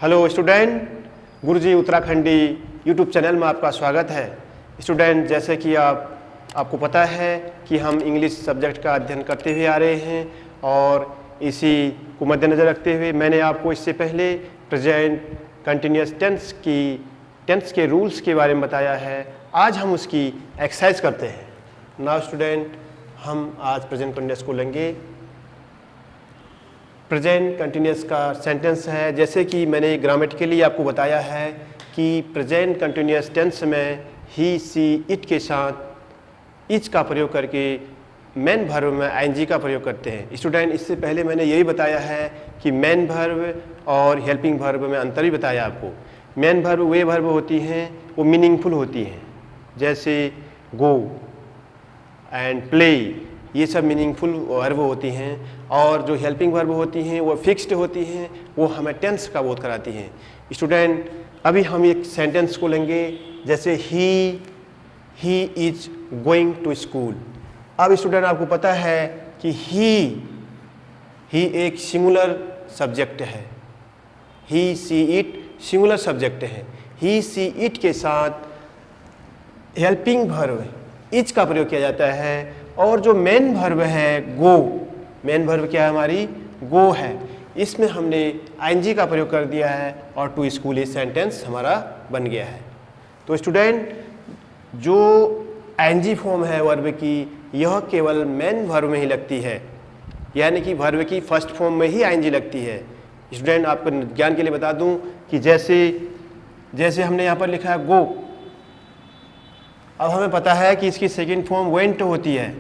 Hello student, गुरुजी Uttarakhandi YouTube channel में आपका स्वागत है। स्टूडेंट, जैसे कि आपको पता है कि हम इंग्लिश सब्जेक्ट का अध्ययन करते हुए आ रहे हैं और इसी को मद्देनज़र रखते हुए मैंने आपको इससे पहले प्रेजेंट कंटिन्यूअस टेंस के रूल्स के बारे में बताया है। आज हम उसकी एक्सरसाइज करते हैं। नाउ स्टूडेंट, हम आज प्रेजेंट कंटिन्यूअस को लेंगे। प्रेजेंट कंटिन्यूअस का सेंटेंस है, जैसे कि मैंने ग्रामेटिकली आपको बताया है कि प्रेजेंट कंटिन्यूअस टेंस में ही, सी, इट के साथ इच का प्रयोग करके मेन वर्ब में आईएनजी का प्रयोग करते हैं। स्टूडेंट, इससे पहले मैंने यही बताया है कि मेन वर्ब और हेल्पिंग वर्ब में अंतर भी बताया आपको। मेन वर्ब वे वर्ब होती हैं वो मीनिंगफुल होती हैं, जैसे गो एंड प्ले, ये सब मीनिंगफुल वर्ब होती हैं। और जो हेल्पिंग वर्ब होती हैं वो फिक्स्ड होती हैं, वो हमें टेंस का बोध कराती हैं। स्टूडेंट, अभी हम एक सेंटेंस को लेंगे, जैसे he is going to school. अब स्टूडेंट, आपको पता है कि ही एक सिंगुलर सब्जेक्ट है। He, see, it singular subject है। ही, सी, इट के साथ हेल्पिंग वर्ब इज का प्रयोग किया जाता है। और जो मेन वर्ब है गो, मेन वर्ब क्या है हमारी, गो है, इसमें हमने आईएनजी का प्रयोग कर दिया है और टू स्कूल इस सेंटेंस हमारा बन गया है। तो स्टूडेंट, जो आईएनजी फॉर्म है वर्ब की, यह केवल मेन वर्ब में ही लगती है, यानी कि वर्ब की फर्स्ट फॉर्म में ही आईएनजी लगती है। स्टूडेंट, आपको ज्ञान के लिए बता दूं कि जैसे हमने यहाँ पर लिखा है गो, अब हमें पता है कि इसकी सेकेंड फॉर्म वेंट होती है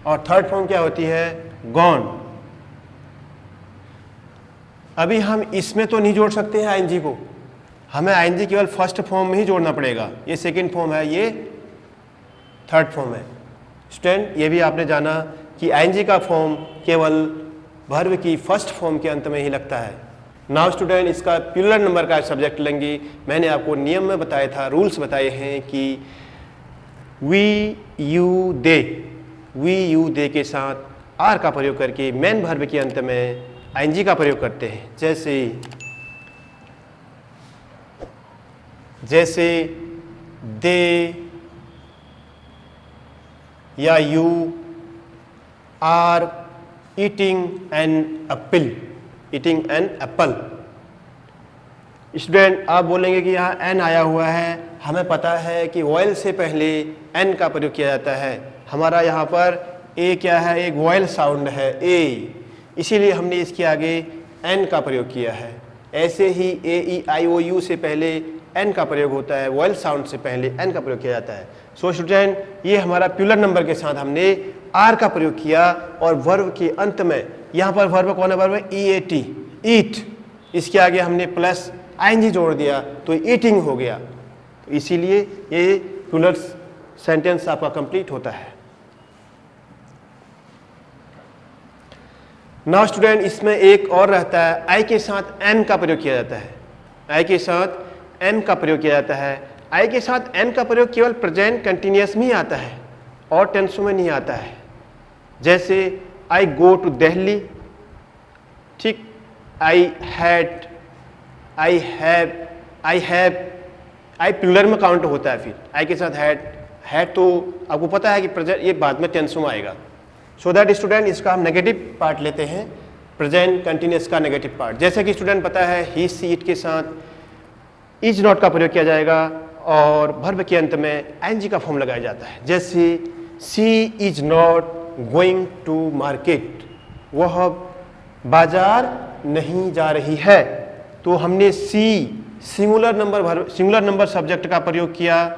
और थर्ड फॉर्म क्या होती है, गॉन। अभी हम इसमें तो नहीं जोड़ सकते हैं आईएनजी को, हमें आईएनजी केवल फर्स्ट फॉर्म में ही जोड़ना पड़ेगा। ये सेकेंड फॉर्म है, ये थर्ड फॉर्म है। स्टूडेंट, ये भी आपने जाना कि आईएनजी का फॉर्म केवल वर्ब की फर्स्ट फॉर्म के अंत में ही लगता है। नाउ स्टूडेंट, इसका प्लूरल नंबर का सब्जेक्ट लेंगे। मैंने आपको नियम में बताया था, रूल्स बताए हैं कि वी, यू, दे के साथ आर का प्रयोग करके मेन वर्ब के अंत में आईएनजी का प्रयोग करते हैं। जैसे दे या you are eating an apple. Student, आप बोलेंगे कि यहाँ एन आया हुआ है, हमें पता है कि वॉयल से पहले एन का प्रयोग किया जाता है। हमारा यहाँ पर ए क्या है, एक वॉयल साउंड है ए, इसीलिए हमने इसके आगे एन का प्रयोग किया है। ऐसे ही ए, ई, आई, ओ, यू से पहले एन का प्रयोग होता है, वॉयल साउंड से पहले एन का प्रयोग किया जाता है। सो स्टूडेंट, ये हमारा प्लूरल नंबर के साथ हमने आर का प्रयोग किया और वर्ब के अंत में, यहाँ पर वर्ब कौन है, वर्ब है EAT, ईट, इसके आगे हमने प्लस आईएनजी जोड़ दिया तो ईटिंग हो गया। तो इसीलिए ये प्लूरल सेंटेंस आपका कंप्लीट होता है। नाउ स्टूडेंट, इसमें एक और रहता है, आई के साथ एन का प्रयोग किया जाता है। आई के साथ एन का प्रयोग किया जाता है। आई के साथ एन का प्रयोग केवल प्रेजेंट कंटिन्यूअस में ही आता है और टेंसों में नहीं आता है। जैसे आई गो टू दिल्ली, ठीक, I had, I have, I plural में काउंट होता है। फिर आई के साथ हैड तो आपको पता है कि प्रेजेंट, ये बाद में टेंसों में आएगा। सो दैट स्टूडेंट, इसका हम नेगेटिव पार्ट लेते हैं, प्रेजेंट कंटिन्यूअस का नेगेटिव पार्ट। जैसे कि स्टूडेंट पता है ही, सी, इट के साथ इज नॉट का प्रयोग किया जाएगा और वर्ब के अंत में आईएनजी का फॉर्म लगाया जाता है। जैसे she is not going to market, वह बाजार नहीं जा रही है, तो हमने सी सिंगुलर नंबर सब्जेक्ट का प्रयोग किया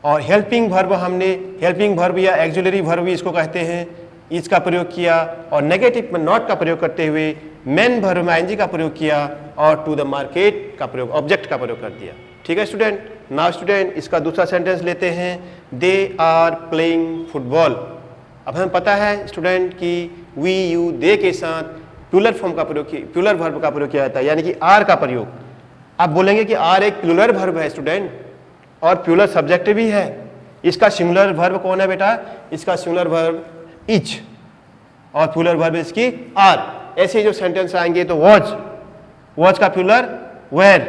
और हेल्पिंग वर्ब या एक्सिलरी वर्ब इसको कहते हैं, इसका प्रयोग किया और नेगेटिव में नॉट का प्रयोग करते हुए मेन वर्ब में आईएनजी का प्रयोग किया और टू द मार्केट का प्रयोग, ऑब्जेक्ट का प्रयोग कर दिया। ठीक है स्टूडेंट। नाउ स्टूडेंट, इसका दूसरा सेंटेंस लेते हैं, दे आर प्लेइंग फुटबॉल। अब हमें पता है स्टूडेंट कि वी, यू, दे के साथ प्लूरल फॉर्म का प्रयोग, प्लूरल वर्ब का प्रयोग किया जाता है, यानी कि आर का प्रयोग। आप बोलेंगे कि आर एक प्लूरल वर्ब है स्टूडेंट और प्लूरल सब्जेक्ट भी है। इसका सिंगुलर वर्ब कौन है बेटा, इसका सिंगुलर वर्ब इज और प्लूरल वर्ब इसकी आर। ऐसे जो सेंटेंस आएंगे तो वॉज, वॉज का प्लूरल वेयर,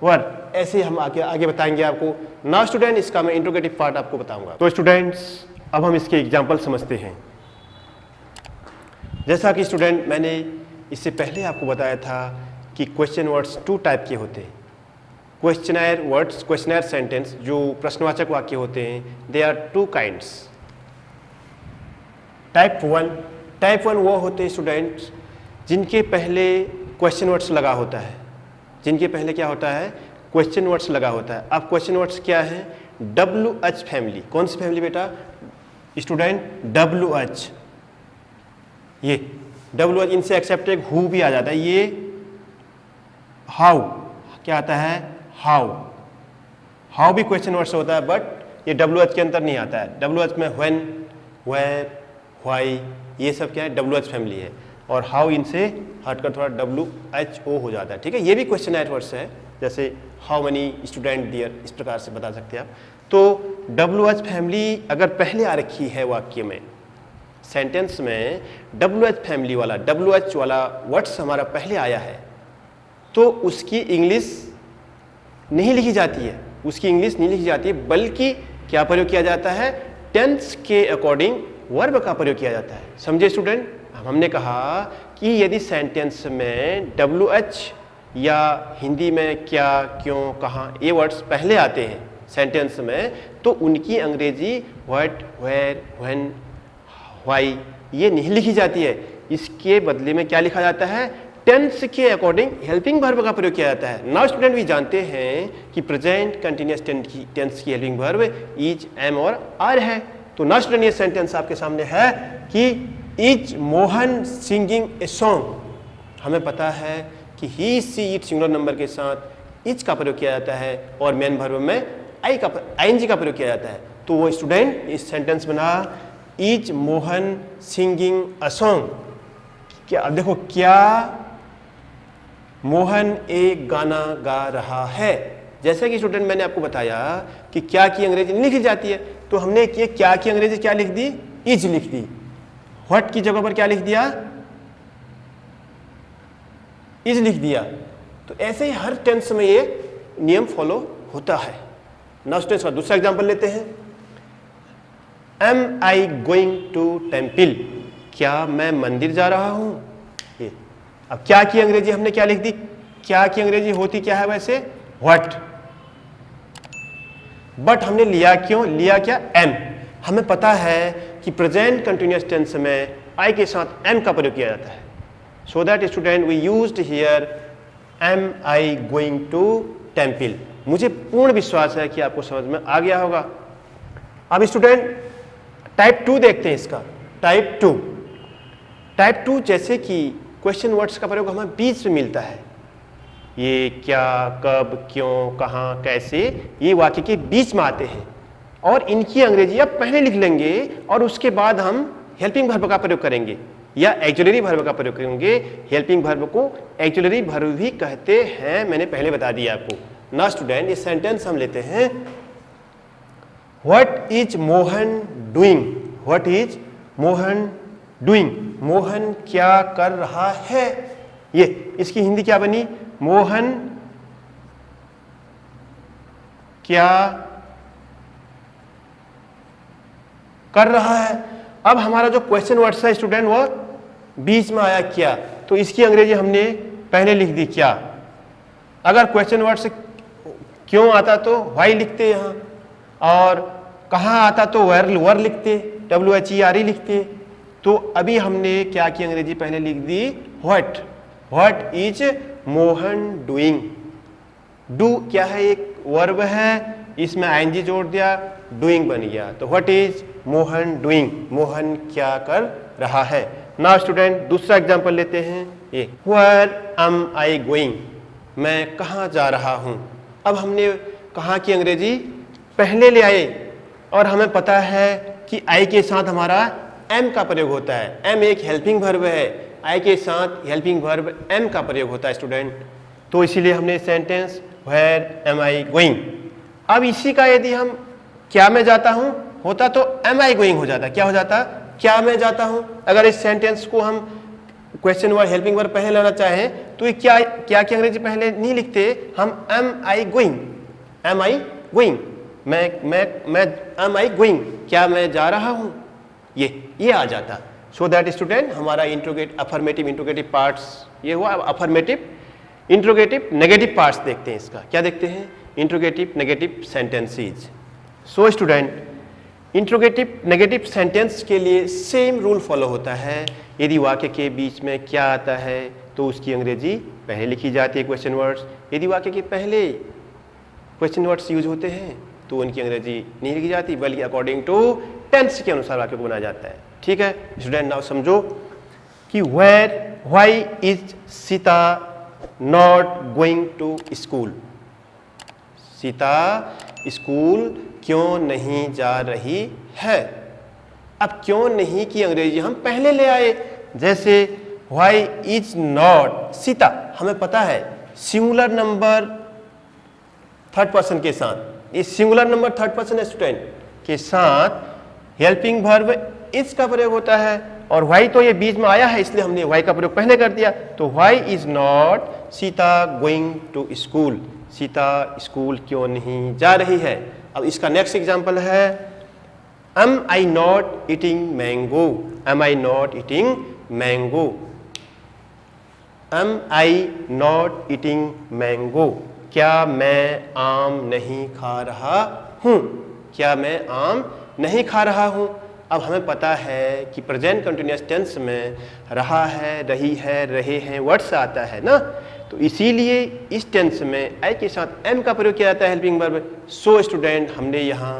वर, ऐसे हम आगे आगे बताएंगे आपको। नाउ स्टूडेंट इसका मैं इंट्रोगेटिव पार्ट आपको बताऊंगा। तो स्टूडेंट्स अब हम इसके एग्जाम्पल समझते हैं। जैसा कि स्टूडेंट मैंने इससे पहले आपको बताया था कि क्वेश्चन वर्ड्स 2 टाइप के होते हैं। क्वेश्चनर वर्ड्स, क्वेश्चनर सेंटेंस जो प्रश्नवाचक वाक्य होते हैं, दे आर 2 काइंड्स। टाइप 1 वो होते हैं स्टूडेंट्स जिनके पहले क्वेश्चन वर्ड्स लगा होता है, जिनके पहले क्या होता है, क्वेश्चन वर्ड्स लगा होता है। अब क्वेश्चन वर्ड्स क्या है, WH फैमिली। कौन सी फैमिली बेटा स्टूडेंट, WH। ये WH, इनसे एक्सेप्टेड हु भी आ जाता है। ये हाउ क्या आता है, हाउ भी क्वेश्चन वर्ड्स होता है, बट ये WH के अंदर नहीं आता है। WH में व्हेन, वेयर, व्हाई, ये सब क्या है, WH फैमिली है। और हाउ इनसे हटकर थोड़ा WHO हो जाता है। ठीक है, ये भी क्वेश्चन वर्ड्स है, जैसे हाउ मेनी स्टूडेंट देयर, इस प्रकार से बता सकते हैं आप। तो WH फैमिली अगर पहले आ रखी है वाक्य में, सेंटेंस में WH फैमिली वाला, WH वाला वर्ड्स हमारा पहले आया है, तो उसकी इंग्लिश नहीं लिखी जाती है, उसकी इंग्लिश नहीं लिखी जाती है, बल्कि क्या प्रयोग किया जाता है, टेंस के अकॉर्डिंग वर्ब का प्रयोग किया जाता है। समझे स्टूडेंट, हमने कहा कि यदि सेंटेंस में WH या हिंदी में क्या, क्यों, कहाँ, ये वर्ड्स पहले आते हैं सेंटेंस में, तो उनकी अंग्रेजी व्हाट, वेयर, व्हेन, व्हाई ये नहीं लिखी जाती है। इसके बदले में क्या लिखा जाता है, टेंस के अकॉर्डिंग हेल्पिंग वर्ब का प्रयोग किया जाता है। नाउ स्टूडेंट भी जानते हैं कि प्रेजेंट कंटिन्यूअस टेंस की हेल्पिंग वर्ब इज, एम और आर है। तो नाउ स्टूडेंट ये सेंटेंस आपके सामने है कि is Mohan singing a song. हमें पता है कि ही, सी, इट सिंगुलर नंबर के साथ इज का प्रयोग किया जाता है और मेन वर्ब में ING का प्रयोग किया जाता है। तो वो स्टूडेंट इस सेंटेंस बना is Mohan singing a song. क्या देखो, क्या मोहन एक गाना गा रहा है। जैसे कि स्टूडेंट मैंने आपको बताया कि क्या की अंग्रेजी नहीं लिखी जाती है, तो हमने क्या की अंग्रेजी क्या लिख दी, इज लिख दी। व्हाट की जगह पर क्या लिख दिया, इज लिख दिया। तो ऐसे ही हर टेंस में ये नियम फॉलो होता है। नेक्स्ट टेंस का दूसरा एग्जांपल लेते हैं। Am I going to temple, क्या मैं मंदिर जा रहा हूं। ये अब क्या की अंग्रेजी हमने क्या लिख दी, क्या की अंग्रेजी होती क्या है वैसे, व्हाट, बट हमने लिया क्यों, लिया क्या, एम। हमें पता है कि प्रेजेंट कंटिन्यूअस टेंस में आई के साथ एम का प्रयोग किया जाता है। So that student we used here am I going to temple. मुझे पूर्ण विश्वास है कि आपको समझ में आ गया होगा। अब स्टूडेंट टाइप 2 देखते हैं इसका। टाइप 2 जैसे कि क्वेश्चन वर्ड्स का प्रयोग हमें बीच में मिलता है। ये क्या, कब, क्यों, कहाँ, कैसे, ये वाक्य के बीच में आते हैं और इनकी अंग्रेजी आप पहले लिख लेंगे और उसके बाद हम हेल्पिंग वर्ब का प्रयोग करेंगे या एक्जुलरी वर्ब का प्रयोग करेंगे। हेल्पिंग वर्ब को एक्जुलरी वर्ब भी कहते हैं, मैंने पहले बता दिया आपको। ना स्टूडेंट इस सेंटेंस हम लेते हैं, what is Mohan doing. What is Mohan doing, Mohan क्या कर रहा है। ये इसकी हिंदी क्या बनी, मोहन क्या कर रहा है। अब हमारा जो क्वेश्चन वर्ड्स है स्टूडेंट वो बीच में आया क्या, तो इसकी अंग्रेजी हमने पहले लिख दी क्या। अगर क्वेश्चन वर्ड से क्यों आता तो व्हाई लिखते यहाँ, और कहाँ आता तो वर लिखते, WHERE लिखते। तो अभी हमने क्या की अंग्रेजी पहले लिख दी what. What is Mohan doing. Do क्या है, एक वर्ब है, इसमें ING जोड़ दिया, डूइंग बन गया। तो what is Mohan doing, Mohan क्या कर रहा है। नाउ स्टूडेंट दूसरा एग्जांपल लेते हैं, ये वेयर एम आई गोइंग, मैं कहाँ जा रहा हूँ। अब हमने कहाँ की अंग्रेजी पहले ले आए और हमें पता है कि आई के साथ हमारा एम का प्रयोग होता है। एम एक हेल्पिंग वर्ब है, आई के साथ हेल्पिंग वर्ब एम का प्रयोग होता है स्टूडेंट। तो इसीलिए हमने sentence where am I going. अब इसी का यदि हम क्या मैं जाता हूं होता तो एम आई गोइंग हो जाता। क्या हो जाता, क्या मैं जाता हूं। अगर इस सेंटेंस को हम क्वेश्चन वर्ड हेल्पिंग वर्ब पहले लाना चाहें तो ये क्या क्या क्या अंग्रेजी पहले नहीं लिखते हम am I going, am I going, मैं एम आई गोइंग, क्या मैं जा रहा हूं, ये आ जाता। सो दैट स्टूडेंट हमारा अफर्मेटिव इंट्रोगेटिव पार्ट्स ये हुआ। अब अफर्मेटिव इंट्रोगेटिव नेगेटिव पार्ट्स देखते हैं। इसका क्या देखते हैं? Interrogative negative sentences. So student interrogative negative sentence के लिए सेम रूल फॉलो होता है। यदि वाक्य के बीच में क्या आता है तो उसकी अंग्रेजी पहले लिखी जाती है क्वेश्चन वर्ड्स। यदि वाक्य के पहले क्वेश्चन वर्ड्स यूज होते हैं तो उनकी अंग्रेजी नहीं लिखी जाती, बल्कि अकॉर्डिंग टू टेंस के अनुसार वाक्य को बनाया जाता है। ठीक है स्टूडेंट, नाउ समझो कि why is Sita not going to school. Sita school क्यों नहीं जा रही है? अब क्यों नहीं की अंग्रेजी हम पहले ले आए। जैसे व्हाई इज नॉट सीता, हमें पता है सिंगुलर नंबर थर्ड पर्सन के साथ, ये singular number third person student के साथ हेल्पिंग वर्ब इज का प्रयोग होता है, और व्हाई तो ये बीच में आया है इसलिए हमने व्हाई का प्रयोग पहले कर दिया। तो why is not Sita going to school, Sita school क्यों नहीं जा रही है। अब इसका नेक्स्ट एग्जांपल है am I not eating mango, am I not eating mango, am I not eating mango, क्या मैं आम नहीं खा रहा हूं, क्या मैं आम नहीं खा रहा हूं। अब हमें पता है कि प्रेजेंट कंटिन्यूअस टेंस में रहा है, रही है, रहे हैं वर्ड्स आता है ना, तो इसीलिए इस टेंस में आई के साथ एम का प्रयोग किया जाता है हेल्पिंग वर्ब। सो स्टूडेंट हमने यहाँ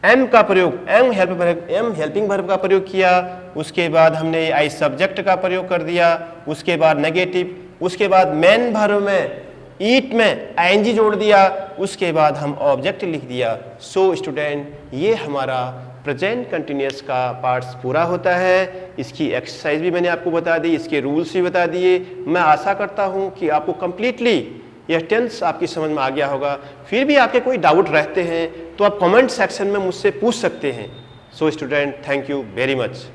एम का प्रयोग, एम हेल्पिंग वर्ब का प्रयोग किया, उसके बाद हमने आई सब्जेक्ट का प्रयोग कर दिया, उसके बाद नेगेटिव, उसके बाद मेन वर्ब में ईट में आईएनजी जोड़ दिया, उसके बाद हम ऑब्जेक्ट लिख दिया। सो स्टूडेंट ये हमारा प्रेजेंट कंटिन्यूअस का पार्ट्स पूरा होता है। इसकी एक्सरसाइज भी मैंने आपको बता दी, इसके रूल्स भी बता दिए। मैं आशा करता हूं कि आपको कंप्लीटली यह टेंस आपकी समझ में आ गया होगा। फिर भी आपके कोई डाउट रहते हैं तो आप कमेंट सेक्शन में मुझसे पूछ सकते हैं। So student thank you very much.